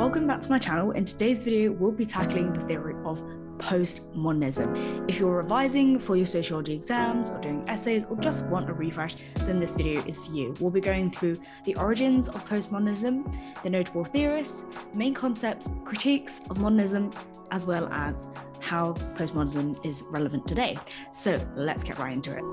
welcome back to my channel. In today's video, we'll be tackling the theory of postmodernism. If you're revising for your sociology exams or doing essays or just want a refresh, then this video is for you. We'll be going through the origins of postmodernism, the notable theorists, main concepts, critiques of modernism, as well as how postmodernism is relevant today. So let's get right into it.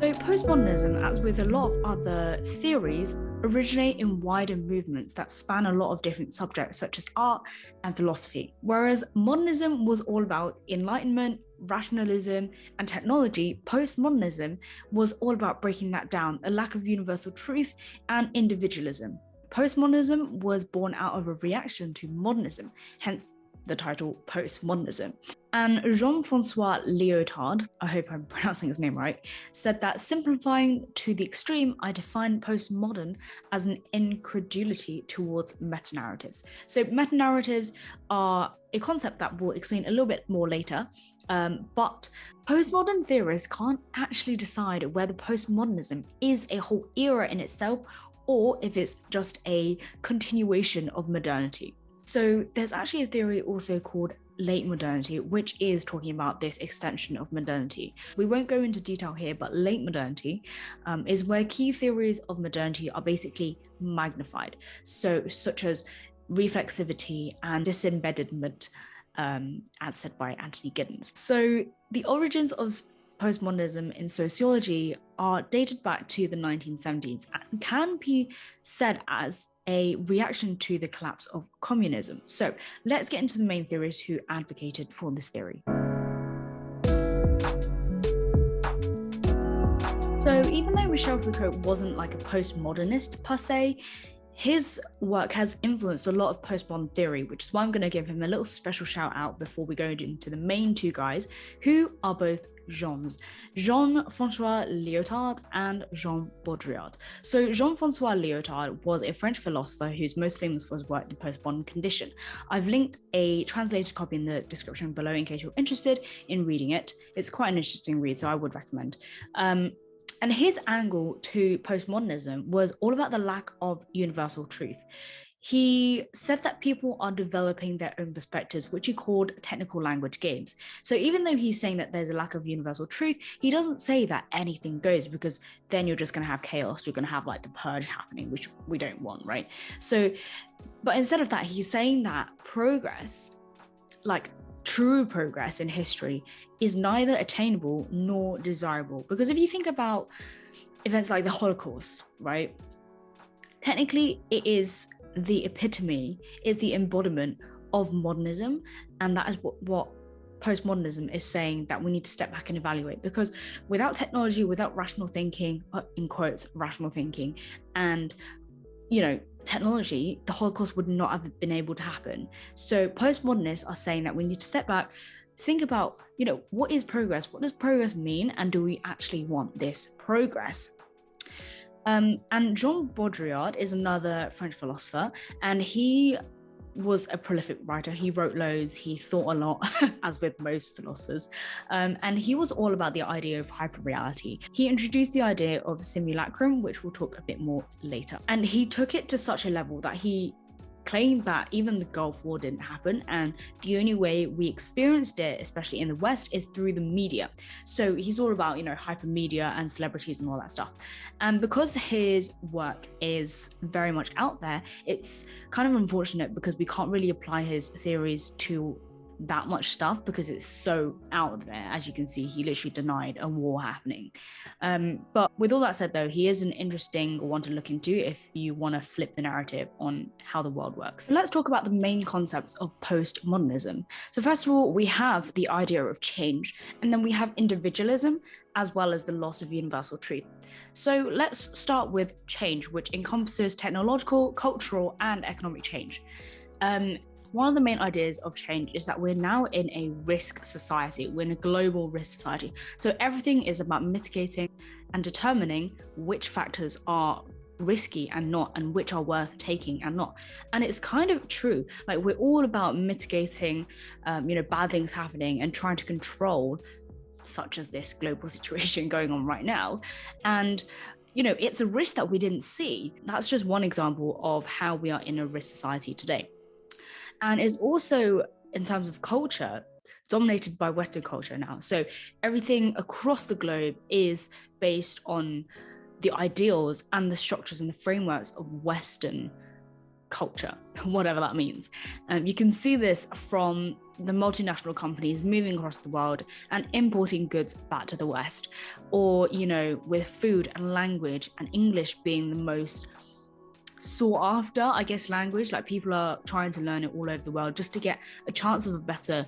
So postmodernism, as with a lot of other theories, originate in wider movements that span a lot of different subjects such as art and philosophy. Whereas modernism was all about enlightenment, rationalism, and technology, postmodernism was all about breaking that down, a lack of universal truth and individualism. Postmodernism was born out of a reaction to modernism, hence the title postmodernism. And Jean-Francois Lyotard, I hope I'm pronouncing his name right, said that simplifying to the extreme, I define postmodern as an incredulity towards meta-narratives. So meta-narratives are a concept that we'll explain a little bit more later, but postmodern theorists can't actually decide whether postmodernism is a whole era in itself or if it's just a continuation of modernity. So there's actually a theory also called late modernity, which is talking about this extension of modernity. We won't go into detail here, but late modernity is where key theories of modernity are basically magnified. So such as reflexivity and disembeddedment, as said by Anthony Giddens. So the origins of postmodernism in sociology are dated back to the 1970s and can be said as a reaction to the collapse of communism. So let's get into the main theorists who advocated for this theory. So even though Michel Foucault wasn't like a postmodernist per se, his work has influenced a lot of postmodern theory, which is why I'm going to give him a little special shout out before we go into the main two guys, who are both Jeans, Jean-Francois Lyotard and Jean Baudrillard. So Jean-Francois Lyotard was a French philosopher who's most famous for his work in postmodern condition. I've linked a translated copy in the description below in case you're interested in reading it. It's quite an interesting read, so I would recommend. And his angle to postmodernism was all about the lack of universal truth. He said that people are developing their own perspectives, which he called technical language games. So even though he's saying that there's a lack of universal truth, he doesn't say that anything goes, because then you're just going to have chaos. You're going to have like the purge happening, which we don't want, right? So, but instead of that, he's saying that progress, like true progress in history, is neither attainable nor desirable. Because if you think about events like the Holocaust, right? Technically, it is the epitome, is the embodiment of modernism, and that is what postmodernism is saying, that we need to step back and evaluate, because without technology, without rational thinking, in quotes, rational thinking, and technology, the Holocaust would not have been able to happen. So postmodernists are saying that we need to step back, think about, what is progress? What does progress mean? And do we actually want this progress? And Jean Baudrillard is another French philosopher, and he was a prolific writer. He wrote loads, he thought a lot, as with most philosophers, and he was all about the idea of hyperreality. He introduced the idea of simulacrum, which we'll talk a bit more later. And he took it to such a level that he claimed that even the Gulf War didn't happen, and the only way we experienced it, especially in the West, is through the media. So he's all about, hypermedia and celebrities and all that stuff. And because his work is very much out there, it's kind of unfortunate because we can't really apply his theories to that much stuff because it's so out there. As you can see, he literally denied a war happening. But with all that said, though, he is an interesting one to look into if you want to flip the narrative on how the world works. So let's talk about the main concepts of postmodernism. So first of all, we have the idea of change, and then we have individualism, as well as the loss of universal truth. So let's start with change, which encompasses technological, cultural, and economic change. One of the main ideas of change is that we're now in a risk society. We're in a global risk society. So everything is about mitigating and determining which factors are risky and not, and which are worth taking and not. And it's kind of true. Like, we're all about mitigating, bad things happening and trying to control, such as this global situation going on right now. And it's a risk that we didn't see. That's just one example of how we are in a risk society today. And it's also, in terms of culture, dominated by Western culture now. So everything across the globe is based on the ideals and the structures and the frameworks of Western culture, whatever that means. You can see this from the multinational companies moving across the world and importing goods back to the West, or, with food and language and English being the most sought after, I guess, language. Like, people are trying to learn it all over the world just to get a chance of a better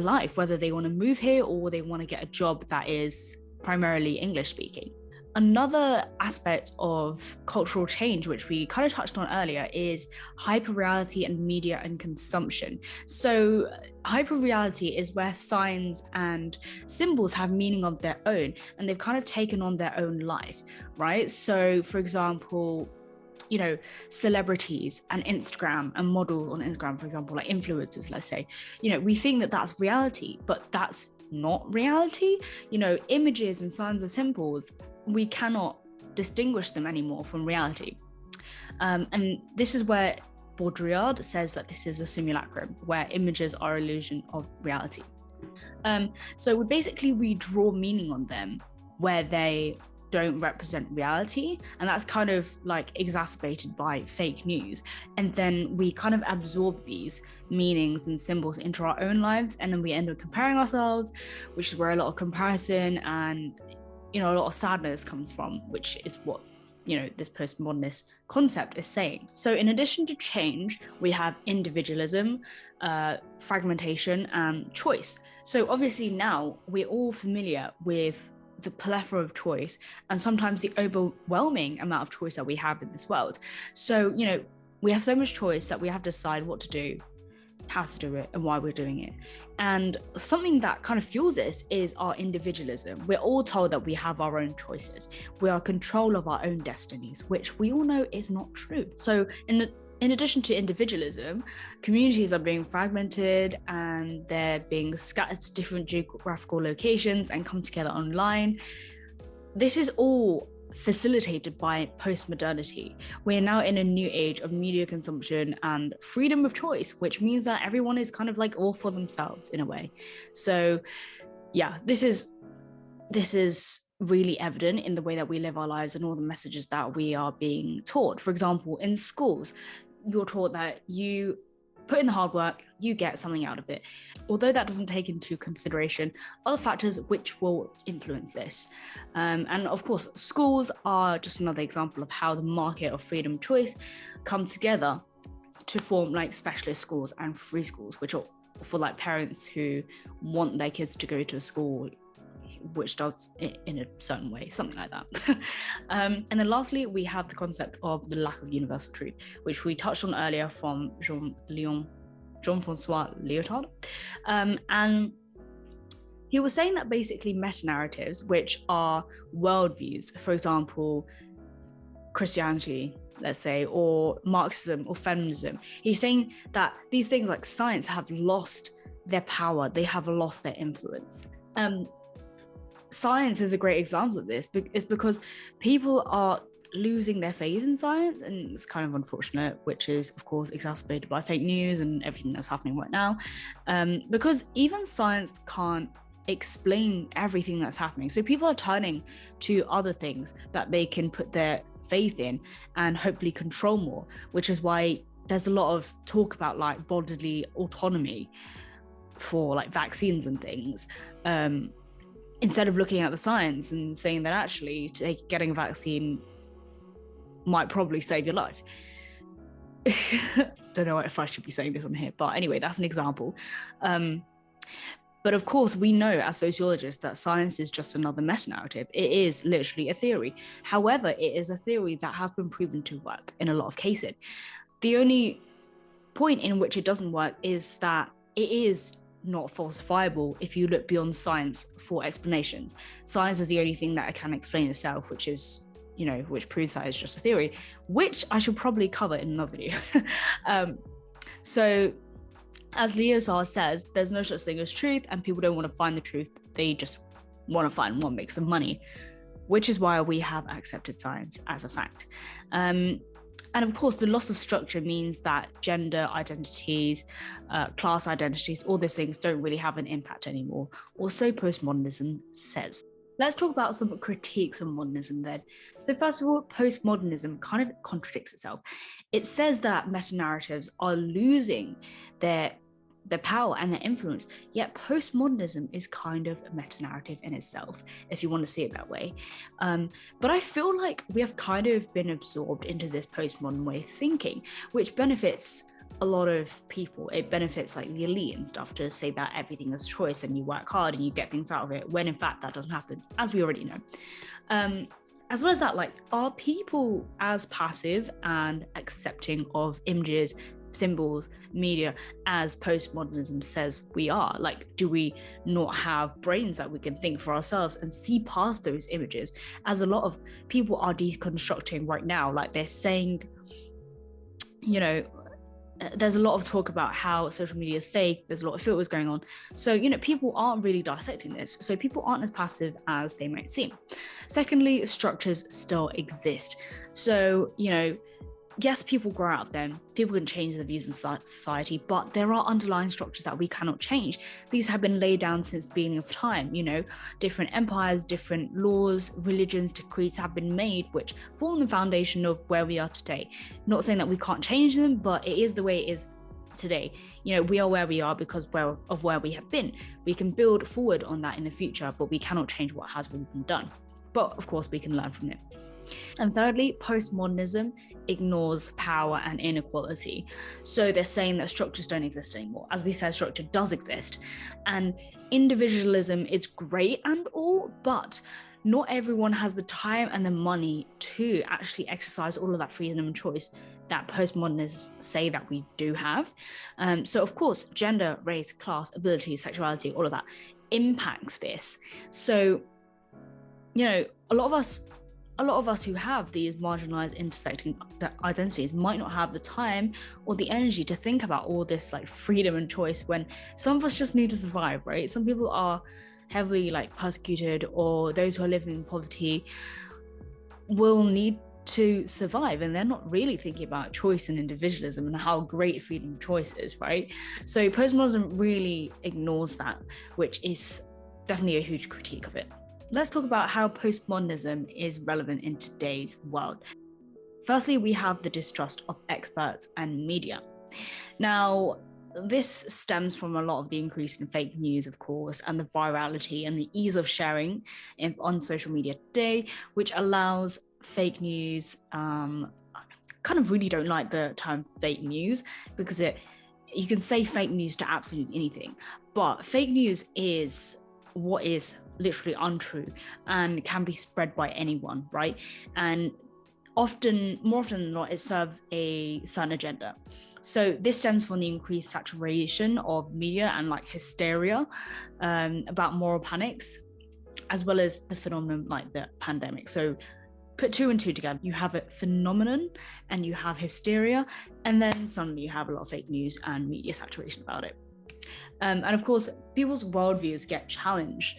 life, whether they want to move here or they want to get a job that is primarily English speaking. Another aspect of cultural change, which we kind of touched on earlier, is hyperreality and media and consumption. So hyperreality is where signs and symbols have meaning of their own, and they've kind of taken on their own life, right? So, for example, celebrities and Instagram and models on Instagram, for example, like influencers, let's say, we think that that's reality, but that's not reality. Images and signs and symbols, we cannot distinguish them anymore from reality. And this is where Baudrillard says that this is a simulacrum, where images are illusion of reality. So we draw meaning on them where they don't represent reality, and that's kind of like exacerbated by fake news. And then we kind of absorb these meanings and symbols into our own lives, and then we end up comparing ourselves, which is where a lot of comparison and a lot of sadness comes from, which is what this postmodernist concept is saying. So in addition to change, we have individualism, fragmentation, and choice. So obviously now we're all familiar with the plethora of choice and sometimes the overwhelming amount of choice that we have in this world. So, we have so much choice that we have to decide what to do, how to do it, and why we're doing it. And something that kind of fuels this is our individualism. We're all told that we have our own choices. We are in control of our own destinies, which we all know is not true. So in addition to individualism, communities are being fragmented and they're being scattered to different geographical locations and come together online. This is all facilitated by postmodernity. We're now in a new age of media consumption and freedom of choice, which means that everyone is kind of like all for themselves in a way. So yeah, this is really evident in the way that we live our lives and all the messages that we are being taught. For example, in schools, you're taught that you put in the hard work, you get something out of it. Although that doesn't take into consideration other factors which will influence this. And of course, schools are just another example of how the market of freedom of choice come together to form like specialist schools and free schools, which are for like parents who want their kids to go to a school which does it in a certain way, something like that. And then lastly, we have the concept of the lack of universal truth, which we touched on earlier from Jean-Francois Lyotard. And he was saying that basically meta-narratives, which are worldviews, for example, Christianity, let's say, or Marxism or feminism, he's saying that these things like science have lost their power, they have lost their influence. Science is a great example of this. It's because people are losing their faith in science, and it's kind of unfortunate, which is of course exacerbated by fake news and everything that's happening right now, because even science can't explain everything that's happening. So people are turning to other things that they can put their faith in and hopefully control more, which is why there's a lot of talk about like bodily autonomy for like vaccines and things, instead of looking at the science and saying that actually getting a vaccine might probably save your life. Don't know if I should be saying this on here, but anyway, that's an example. But of course, we know as sociologists that science is just another meta-narrative. It is literally a theory. However, it is a theory that has been proven to work in a lot of cases. The only point in which it doesn't work is that it is not falsifiable if you look beyond science for explanations. Science is the only thing that can explain itself, which is, which proves that it's just a theory, which I should probably cover in another video. So as Lyotard says, there's no such thing as truth, and people don't want to find the truth. They just want to find what makes them money. which is why we have accepted science as a fact. And of course, the loss of structure means that gender identities, class identities, all those things don't really have an impact anymore, or so postmodernism says. Let's talk about some critiques of modernism then. So first of all, postmodernism kind of contradicts itself. It says that meta-narratives are losing their power and their influence, yet postmodernism is kind of a meta-narrative in itself, if you want to see it that way. But I feel like we have kind of been absorbed into this postmodern way of thinking, which benefits a lot of people. It benefits like the elite and stuff to say that everything is choice and you work hard and you get things out of it, when in fact that doesn't happen, as we already know. As well as that, like, are people as passive and accepting of images, symbols, media as postmodernism says we are? Like, do we not have brains that we can think for ourselves and see past those images, as a lot of people are deconstructing right now? Like, they're saying, you know, there's a lot of talk about how social media is fake, there's a lot of filters going on, so, you know, people aren't really dissecting this, so people aren't as passive as they might seem. Secondly, structures still exist. So, you know, yes, people grow out of them, people can change their views in society, but there are underlying structures that we cannot change. These have been laid down since the beginning of time. You know, different empires, different laws, religions, decrees have been made, which form the foundation of where we are today. Not saying that we can't change them, but it is the way it is today. You know, we are where we are because of where we have been. We can build forward on that in the future, but we cannot change what has been done. But of course, we can learn from it. And thirdly, postmodernism ignores power and inequality. So they're saying that structures don't exist anymore. As we said, structure does exist. And individualism is great and all, but not everyone has the time and the money to actually exercise all of that freedom and choice that postmodernists say that we do have. So of course, gender, race, class, ability, sexuality, all of that impacts this. So, you know, a lot of us who have these marginalized intersecting identities might not have the time or the energy to think about all this like freedom and choice, when some of us just need to survive, right? Some people are heavily like persecuted, or those who are living in poverty will need to survive, and they're not really thinking about choice and individualism and how great freedom of choice is, right? So postmodernism really ignores that, which is definitely a huge critique of it. Let's talk about how postmodernism is relevant in today's world. Firstly, we have the distrust of experts and media. Now, this stems from a lot of the increase in fake news, of course, and the virality and the ease of sharing on social media today, which allows fake news. I kind of really don't like the term fake news, because you can say fake news to absolutely anything, but fake news is what is literally untrue and can be spread by anyone, right? And more often than not, it serves a certain agenda. So this stems from the increased saturation of media and like hysteria about moral panics, as well as the phenomenon like the pandemic. So put two and two together, you have a phenomenon and you have hysteria, and then suddenly you have a lot of fake news and media saturation about it. And of course, people's worldviews get challenged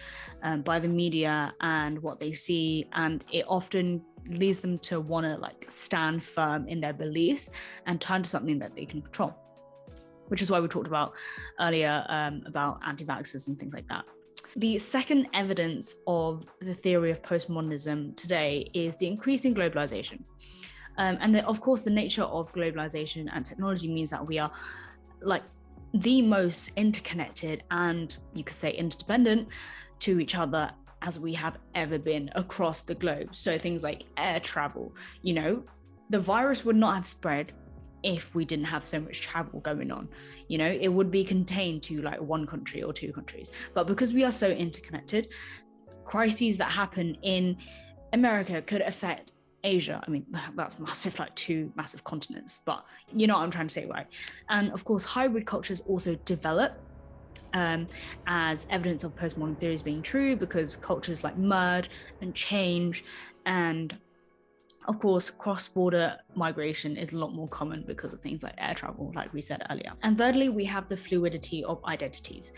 by the media and what they see, and it often leads them to want to like stand firm in their beliefs and turn to something that they can control, which is why we talked about earlier about anti-vaxxers and things like that. The second evidence of the theory of postmodernism today is the increasing globalization. And of course, the nature of globalization and technology means that we are like the most interconnected and, you could say, interdependent to each other as we have ever been across the globe. So things like air travel, you know, the virus would not have spread if we didn't have so much travel going on. You know, it would be contained to like one country or two countries. But because we are so interconnected, crises that happen in America could affect Asia. I mean, that's massive, like two massive continents, but you know what I'm trying to say, right? And of course, hybrid cultures also develop as evidence of postmodern theories being true, because cultures like merge and change, and of course, cross-border migration is a lot more common because of things like air travel, like we said earlier. And thirdly, we have the fluidity of identities.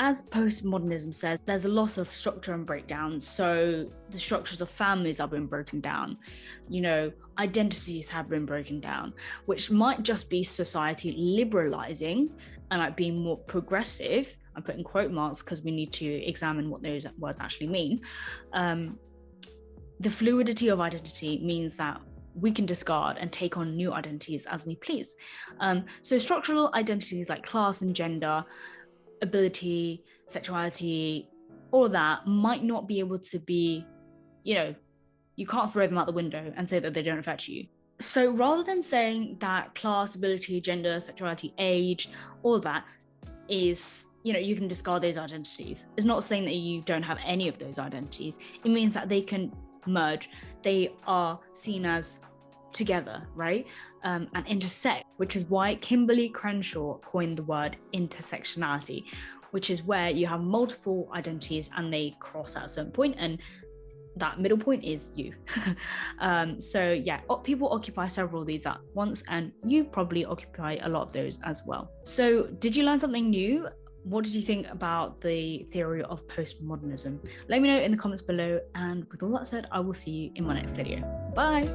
as postmodernism says, there's a lot of structure and breakdown. So the structures of families have been broken down, identities have been broken down, which might just be society liberalizing and like being more progressive. I'm putting quote marks because we need to examine what those words actually mean. The fluidity of identity means that we can discard and take on new identities as we please. So structural identities like class and gender, ability, sexuality, all of that might not be able to be, you can't throw them out the window and say that they don't affect you. So rather than saying that class, ability, gender, sexuality, age, all of that is, you can discard those identities. It's not saying that you don't have any of those identities. It means that they can merge. They are seen as together, right? And intersect, which is why Kimberly Crenshaw coined the word intersectionality, which is where you have multiple identities and they cross at a certain point, and that middle point is you. So yeah, people occupy several of these at once, and you probably occupy a lot of those as well. So did you learn something new? What did you think about the theory of postmodernism? Let me know in the comments below, and with all that said, I will see you in my next video. Bye.